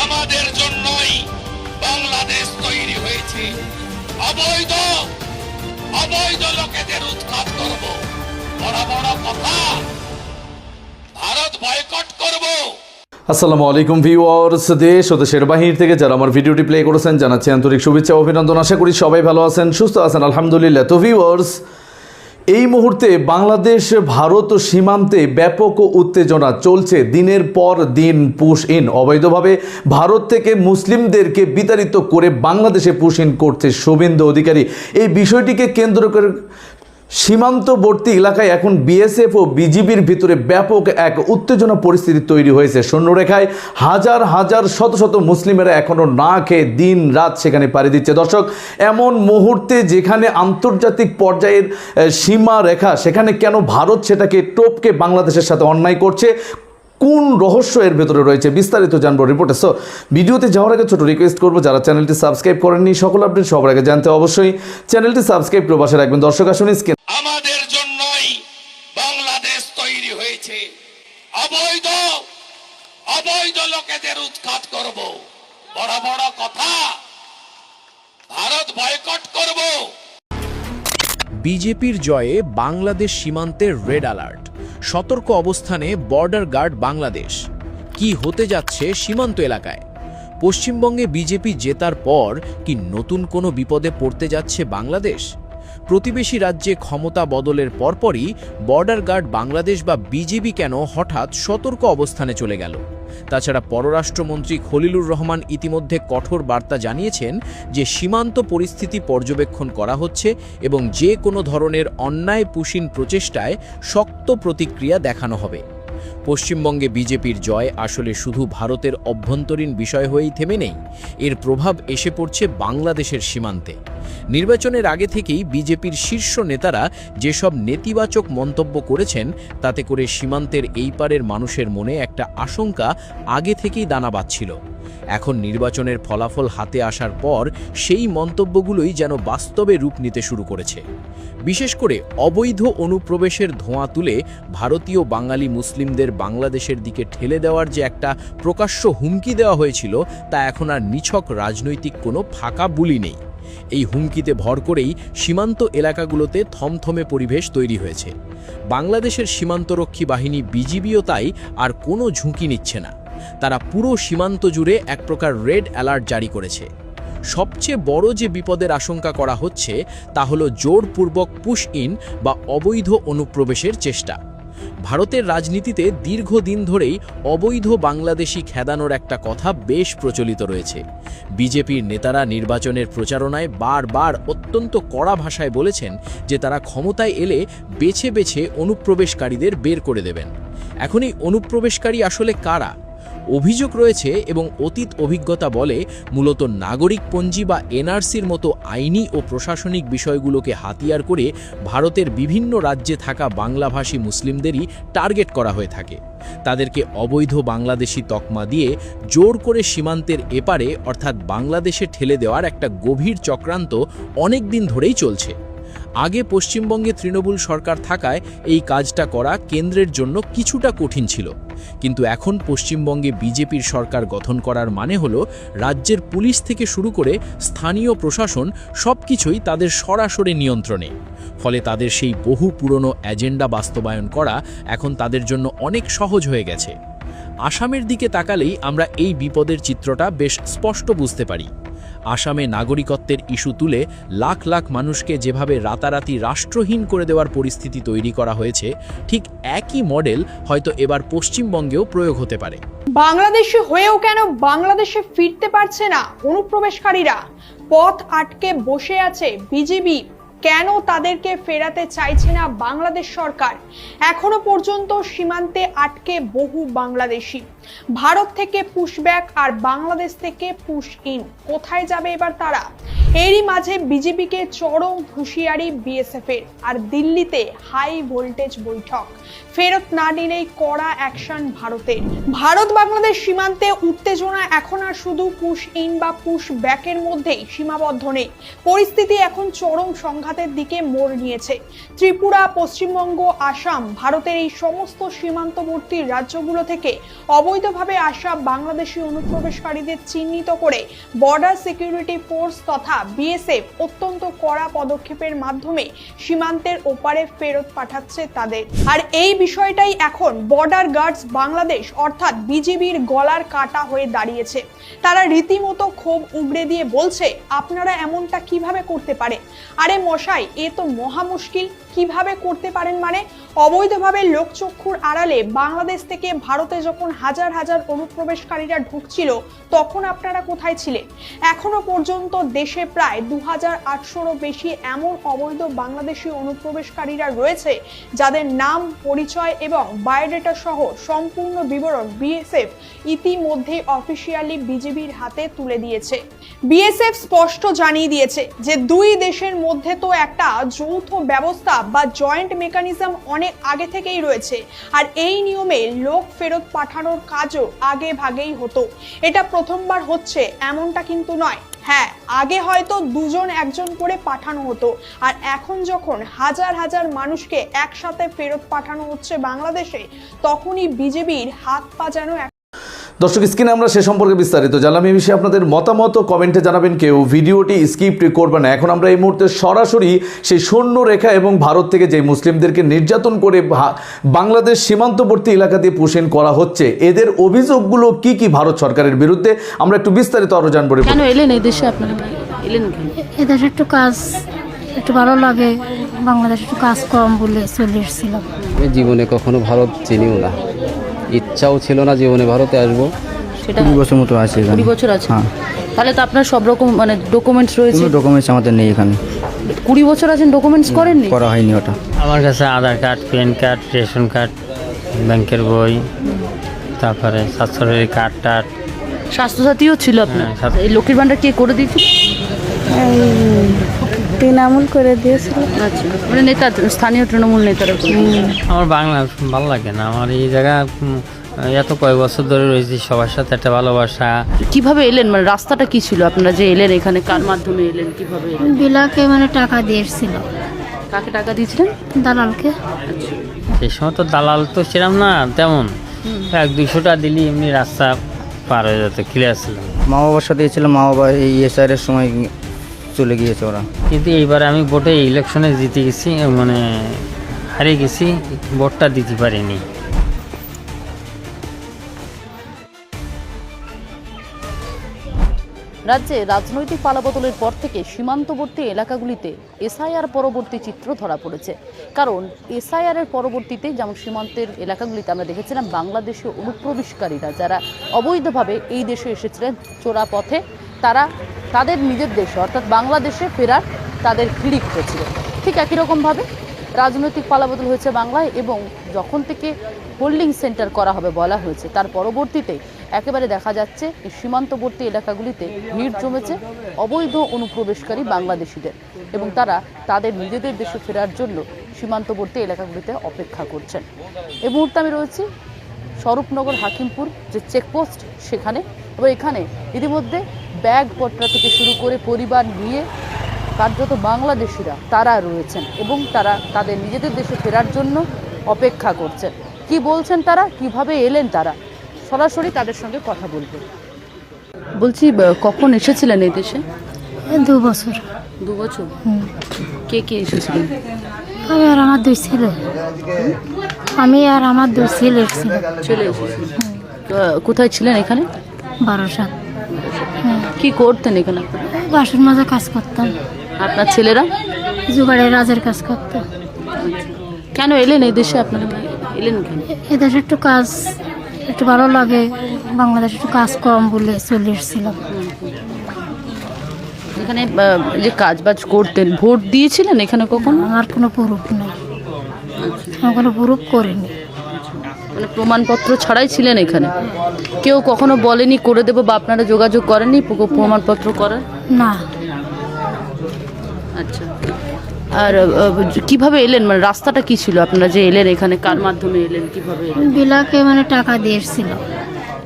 আমাদের জন্যই বাংলাদেশ তৈরি হয়েছে। অবৈধ অবৈধ লোকেদের উৎখাত করব। বড় বড় কথা, ভারত বয়কট করব। আসসালামু আলাইকুম ভিউয়ার্স, দেশ ও দেশের বাহির থেকে যারা আমার ভিডিওটি প্লে করেছেন জানাচ্ছি আন্তরিক শুভেচ্ছা ও অভিনন্দন। আশা করি সবাই ভালো আছেন, সুস্থ আছেন, আলহামদুলিল্লাহ। তো ভিউয়ার্স, এই মুহূর্তে বাংলাদেশ ভারত সীমান্তে ব্যাপক উত্তেজনা চলছে। দিনের পর দিন পুশ ইন, অবৈধভাবে ভারত থেকে মুসলিমদেরকে বিতাড়িত করে বাংলাদেশে পুশ ইন করছে শুভেন্দু অধিকারী। এই বিষয়টিকে কেন্দ্র করে সীমান্তবর্তী এলাকায় এখন বিএসএফ ও বিজিবির ভিতরে ব্যাপক এক উত্তেজনা পরিস্থিতি তৈরি হয়েছে। সৈন্যরেখায় হাজার হাজার শত শত মুসলিমেরা এখনও না খেয়ে দিন রাত সেখানে পাড়ি দিচ্ছে। দর্শক, এমন মুহূর্তে যেখানে আন্তর্জাতিক পর্যায়ের সীমা রেখা, সেখানে কেন ভারত সেটাকে টপকে বাংলাদেশের সাথে অন্যায় করছে, কোন রহস্য এর ভেতরে রয়েছে, বিস্তারিত জানবো রিপোর্টে। সো ভিডিওতে যাওয়ার আগে ছোট রিকোয়েস্ট করবো, যারা চ্যানেলটি সাবস্ক্রাইব করেননি সকল আপডেট সবার আগে জানতে অবশ্যই চ্যানেলটি সাবস্ক্রাইব করে পাশে রাখবেন। দর্শক আসুন, আমাদের জন্যই বাংলাদেশ তৈরি হয়েছে। অবৈধ অবৈধ লোকেদের উৎখাত করব। বড় বড় কথা, ভারত বয়কট করব। বিজেপির জয়ে বাংলাদেশ সীমান্তে রেড অ্যালার্ট, সতর্ক অবস্থানে বর্ডার গার্ড বাংলাদেশ। কি হতে যাচ্ছে সীমান্ত এলাকায়? পশ্চিমবঙ্গে বিজেপি জেতার পর কি নতুন কোনো বিপদে পড়তে যাচ্ছে বাংলাদেশ? প্রতিবেশী রাজ্যে ক্ষমতা বদলের পরপরই বর্ডার গার্ড বাংলাদেশ বা বিজেপি কেন হঠাৎ সতর্ক অবস্থানে চলে গেল? তাছাড়া পররাষ্ট্রমন্ত্রী খলিলুর রহমান ইতিমধ্যে কঠোর বার্তা জানিয়েছেন যে সীমান্ত পরিস্থিতি পর্যবেক্ষণ করা হচ্ছে এবং যে কোনো ধরনের অন্যায় পুশিন প্রচেষ্টায় শক্ত প্রতিক্রিয়া দেখানো হবে। পশ্চিমবঙ্গে বিজেপির জয় আসলে শুধু ভারতের অভ্যন্তরীণ বিষয় হয়েই থেমে নেই, এর প্রভাব এসে পড়ছে বাংলাদেশের সীমান্তে। নির্বাচনের আগে থেকেই বিজেপির শীর্ষ নেতারা যেসব নেতিবাচক মন্তব্য করেছেন, তাতে করে সীমান্তের এই পারের মানুষের মনে একটা আশঙ্কা আগে থেকেই দানা বাঁধছিল। এখন নির্বাচনের ফলাফল হাতে আসার পর সেই মন্তব্যগুলোই যেন বাস্তবে রূপ নিতে শুরু করেছে। বিশেষ করে অবৈধ অনুপ্রবেশের ধোঁয়া তুলে ভারতীয় বাঙালি মুসলিমদের বাংলাদেশের দিকে ঠেলে দেওয়ার যে একটা প্রকাশ্য হুমকি দেওয়া হয়েছিল, তা এখন আর নিছক রাজনৈতিক কোনো ফাঁকা বুলি নেই। এই হুমকিতে ভর করেই সীমান্ত এলাকাগুলোতে থমথমে পরিবেশ তৈরি হয়েছে। বাংলাদেশের সীমান্তরক্ষী বাহিনী বিজিবিও তাই আর কোনো ঝুঁকি নিচ্ছে না। তারা পুরো সীমান্ত জুড়ে এক প্রকার রেড অ্যালার্ট জারি করেছে। সবচেয়ে বড় যে বিপদের আশঙ্কা করা হচ্ছে তা হলো জোরপূর্বক পুশ ইন বা অবৈধ অনুপ্রবেশের চেষ্টা। ভারতের রাজনীতিতে দীর্ঘদিন ধরেই অবৈধ বাংলাদেশি খেদানোর একটা কথা বেশ প্রচলিত রয়েছে। বিজেপির নেতারা নির্বাচনের প্রচারণায় বারবার অত্যন্ত কড়া ভাষায় বলেছেন যে তারা ক্ষমতায় এলে বেছে বেছে অনুপ্রবেশকারীদের বের করে দেবেন। এখন এই অনুপ্রবেশকারী আসলে কারা? অভিযোগ রয়েছে এবং অতীত অভিজ্ঞতা বলে মূলত নাগরিকপঞ্জি বা এনআরসির মতো আইনি ও প্রশাসনিক বিষয়গুলোকে হাতিয়ার করে ভারতের বিভিন্ন রাজ্যে থাকা বাংলাভাষী মুসলিমদেরই টার্গেট করা হয়ে থাকে। তাদেরকে অবৈধ বাংলাদেশি তকমা দিয়ে জোর করে সীমান্তের এপারে অর্থাৎ বাংলাদেশে ঠেলে দেওয়ার একটা গভীর চক্রান্ত অনেক দিন ধরেই চলছে। আগে পশ্চিমবঙ্গে তৃণমূল সরকার থাকায় এই কাজটা করা কেন্দ্রের জন্য কিছুটা কঠিন ছিল, কিন্তু এখন পশ্চিমবঙ্গে বিজেপির সরকার গঠন করার মানে হলো রাজ্যের পুলিশ থেকে শুরু করে স্থানীয় প্রশাসন সবকিছুই তাদের সরাসরি নিয়ন্ত্রণে। ফলে তাদের সেই বহু পুরনো এজেন্ডা বাস্তবায়ন করা এখন তাদের জন্য অনেক সহজ হয়ে গেছে। আসামের দিকে তাকালেই আমরা এই বিপদের চিত্রটা বেশ স্পষ্ট বুঝতে পারি। আসামে নাগরিকত্বের ইস্যু তুলে লাখ লাখ মানুষকে যেভাবে রাতারাতি রাষ্ট্রহীন করে দেওয়ার পরিস্থিতি তৈরি করা হয়েছে, ঠিক একই মডেল হয়তো এবার পশ্চিমবঙ্গেও প্রয়োগ হতে পারে। বাংলাদেশে হয়েও কেন বাংলাদেশে ফিরতে পারছে না অনুপ্রবেশকারীরা? পথ আটকে বসে আছে বিজিবি। কেন তাদেরকে ফেরাতে চাইছে না বাংলাদেশ সরকার? এখনো পর্যন্ত সীমান্তে আটকে বহু বাংলাদেশি। ভারত থেকে পুশব্যাক আর বাংলাদেশ থেকে পুশ ইন। কোথায় যাবে এবার তারা? এরই মাঝে বিজেপিকে চরম হুঁশিয়ারি বিএসএফের, আর দিল্লিতে হাই ভোল্টেজ বৈঠক। ফেরত না নিলেই কড়া অ্যাকশন ভারতের। ভারত বাংলাদেশ সীমান্তে উত্তেজনা এখন আর শুধু পুশ ইন বা পুশ ব্যাকের মধ্যেই সীমাবদ্ধ নেই। পরিস্থিতি এখন চরম সংঘাতের দিকে মোড় নিয়েছে। ত্রিপুরা, পশ্চিমবঙ্গ, আসাম, ভারতের এই সমস্ত সীমান্তবর্তী রাজ্যগুলো থেকে অবৈধভাবে আসা বাংলাদেশি অনুপ্রবেশকারীদের চিহ্নিত করে বর্ডার সিকিউরিটি ফোর্স তথা বিএসএফ অত্যন্ত কড়া পদক্ষেপের মাধ্যমে সীমান্তের ওপারে ফেরত পাঠাচ্ছে তাদের। আর এই বিষয়টাই এখন বর্ডার গার্ডস বাংলাদেশ অর্থাৎ বিজিবির গলার কাটা হয়ে দাঁড়িয়েছে। তারা রীতিমতো ক্ষোভ উগড়ে দিয়ে বলছে, আপনারা এমনটা কিভাবে করতে পারে? আরে মশাই, এ তো মহা মুশকিল। কিভাবে করতে পারেন মানে? অবৈধভাবে লোকচক্ষুর আড়ালে বাংলাদেশ থেকে ভারতে যখন হাজার হাজার অনুপ্রবেশকারীরা ঢুকছিল তখন আপনারা কোথায় ছিলেন? এখনো পর্যন্ত দেশে প্রায় 2800-রও বেশি এমন অবৈধ বাংলাদেশি অনুপ্রবেশকারীরা রয়েছে যাদের নাম, পরিচয় এবং বায়োডাটা সহ সম্পূর্ণ বিবরণ বিএসএফ ইতিমধ্যেই অফিসিয়ালি বিজেপির হাতে তুলে দিয়েছে। বিএসএফ স্পষ্ট জানিয়ে দিয়েছে যে দুই দেশের মধ্যে তো একটা যৌথ ব্যবস্থা বা জয়েন্ট মেকানিজম অনেক আগে থেকেই রয়েছে, আর এই নিয়মে লোক ফেরত পাঠানোর কাজও আগে ভাগেই হতো। এটা প্রথমবার হচ্ছে এমনটা কিন্তু নয়। হ্যাঁ, আগে হয়তো দুজন একজন করে পাঠানো হতো, আর এখন যখন হাজার হাজার মানুষকে একসাথে ফেরত পাঠানো হচ্ছে বাংলাদেশে, তখনই বিজেপির হাত পা যেন। দর্শক, স্ক্রিনে আমরা সে সম্পর্কে বিস্তারিত জানলাম। এই বিষয়ে আপনাদের মতামত কমেন্টে জানাবেন। কেউ ভিডিওটি স্কিপ করবেন না। এখন আমরা এই মুহূর্তে সরাসরি সেই সৈন্য রেখা এবং ভারত থেকে যে মুসলিমদেরকে নির্যাতন করে বাংলাদেশ সীমান্তবর্তী এলাকা দিয়ে পুশিন করা হচ্ছে, এদের অভিযোগগুলো কি কি ভারত সরকারের বিরুদ্ধে, আমরা একটু বিস্তারিত আরো জানবো। কেন এলেন এই দেশে? আপনারা এলেন কেন? এদেশে একটু কাজ একটু ভালো লাগে, বাংলাদেশে একটু কাজ কম বলে চলে এসেছিলাম। আমি জীবনে কখনো ভারত চিনিও না, ইচ্ছাও ছিল না জীবনে ভারতে আসবো। সেটা 20 বছর মতো আছে এখানে। 20 বছর আছে? হ্যাঁ। তাহলে তো আপনার সব রকম মানে ডকুমেন্টস রয়েছে? কোনো ডকুমেন্টস আমাদের নেই এখানে। 20 বছর আছেন, ডকুমেন্টস করেননি? করা হয়নি ওটা। আমার কাছে Aadhaar card, PAN card, ration card, ব্যাংকের বই, তারপরে স্বাস্থ্যের কার্ড টার্ড। স্বাস্থ্যসাথীও ছিল আপনার? হ্যাঁ, এই লক্ষ্মীর ভান্ডার কে করে দিয়েছিল? তৃণমূল করে দিয়েছিল। আচ্ছা, মানে নেতা, স্থানীয় তৃণমূল নেতারা করে। আমার বাংলা ভালো লাগে না। আমার এই জায়গা এত কয়েক বছর ধরে রয়েছি, সবার সাথে একটা ভালোবাসা। কিভাবে এলেন, মানে রাস্তাটা কি ছিল? আপনারা যে এলেন এখানে কার মাধ্যমে এলেন, কিভাবে এলেন? বিলাকে মানে টাকা দিয়ে এসেছিল। কাকে টাকা দিয়েছিলেন? দালালকে। সেই সময় তো দালাল তো সেরকম না তেমন, 100-200 টাকা দিলি এমনি রাস্তা পার হয়ে যেত, ক্লিয়ার ছিল। মা বাবার সাথে এসেছিলাম, মা বাবা এই এসআইআর এর সময় চলে গিয়েছে ওরা। কিন্তু এইবারে আমি ভোটে ইলেকশনে জিতে গেছি, মানে হারিয়ে গেছি, ভোটটা দিতে পারিনি। রাজ্যে রাজনৈতিক পালাবদলের পর থেকে সীমান্তবর্তী এলাকাগুলিতে এসআইআর পরবর্তী চিত্র ধরা পড়েছে। কারণ এসআইআর এর পরবর্তীতে যেমন সীমান্তের এলাকাগুলিতে আমরা দেখেছিলাম বাংলাদেশীয় অনুপ্রবেশকারীরা যারা অবৈধভাবে এই দেশে এসেছিলেন চোরা পথে, তারা তাদের নিজের দেশে অর্থাৎ বাংলাদেশে ফেরার তাদের হিড়িক হয়েছিল। ঠিক একই রকমভাবে রাজনৈতিক পালাবদল হয়েছে বাংলায়, এবং যখন থেকে হোল্ডিং সেন্টার করা হবে বলা হয়েছে, তার পরবর্তীতে একেবারে দেখা যাচ্ছে এই সীমান্তবর্তী এলাকাগুলিতে ভিড় জমেছে অবৈধ অনুপ্রবেশকারী বাংলাদেশিদের, এবং তারা তাদের নিজেদের দেশে ফেরার জন্য সীমান্তবর্তী এলাকাগুলিতে অপেক্ষা করছেন। এই মুহূর্তে আমি রয়েছি স্বরূপনগর হাকিমপুর যে চেকপোস্ট সেখানে, এবং এখানে ইতিমধ্যে ব্যাগ পট্রা থেকে শুরু করে পরিবার নিয়ে কার্যত বাংলাদেশিরা তারা রয়েছেন, এবং তারা তাদের নিজেদের দেশে ফেরার জন্য অপেক্ষা করছেন। কি বলছেন তারা, কিভাবে এলেন তারা, সরাসরি তাদের সঙ্গে কথা বলবো। বলছি, কখন এসেছিলেন এই দেশে? 2 বছর। 2 বছর? কে কে এসেছিলেন? আমি আর আমার 2 ছেলে। আমি আর আমার 2 ছেলে এসেছিলাম। চলে এসেছিলেন? কোথায় ছিলেন এখানে? বারাসাত। কি করতেন এখানে? বাসন মাজা কাজ করতাম। আপনার ছেলেরা? জোগাড়ে রাজের কাজ করতাম। কেন এলেন এই দেশে? আপনারা এলেন কেন? এদেশে একটু কাজ একটু ভালো লাগে, বাংলাদেশে একটু কাজ কম বলে চলে এসেছিলাম। এখানে যে কাজ বাজ করতেন, ভোট দিয়েছিলেন এখানে কখন? আমার কোনো প্রুফ নেই, আমি কোনো প্রুফ করিনি। মানে প্রমাণপত্র ছাড়াই ছিলেন এখানে? কেউ কখনো বলেনি করে দেবো, বা আপনারা যোগাযোগ করেননি প্রমাণপত্র করার? না। আচ্ছা, আর কিভাবে এলেন, মানে রাস্তাটা কি ছিল? আপনারা যে এলেন এখানে কার মাধ্যমে এলেন, কিভাবে এলেন? বিলাকে মানে টাকা দিয়ে এসেছিল,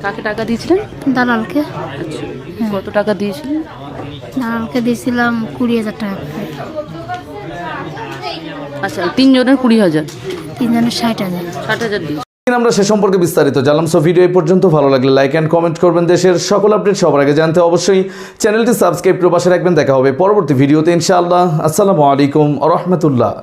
কাকে টাকা দিয়েছিলেন? দালালকে। আচ্ছা, কত টাকা দিয়েছিলেন? দালালকে দিয়েছিলাম 20,000 টাকা করে। আচ্ছা, 3 জনের 20,000, 3 জনের 60,000। 60,000 দিয়েছি। আমরা সে সম্পর্কে বিস্তারিত জানলাম। সো ভিডিও এই পর্যন্ত, ভালো লাগলে লাইক অ্যান্ড কমেন্ট করবেন। দেশের সকল আপডেট সবার আগে জানতে অবশ্যই চ্যানেলটি সাবস্ক্রাইব করে পাশে রাখবেন। দেখা হবে পরবর্তী ভিডিওতে ইনশাআল্লাহ। আসসালামু আলাইকুম ওয়া রাহমাতুল্লাহ।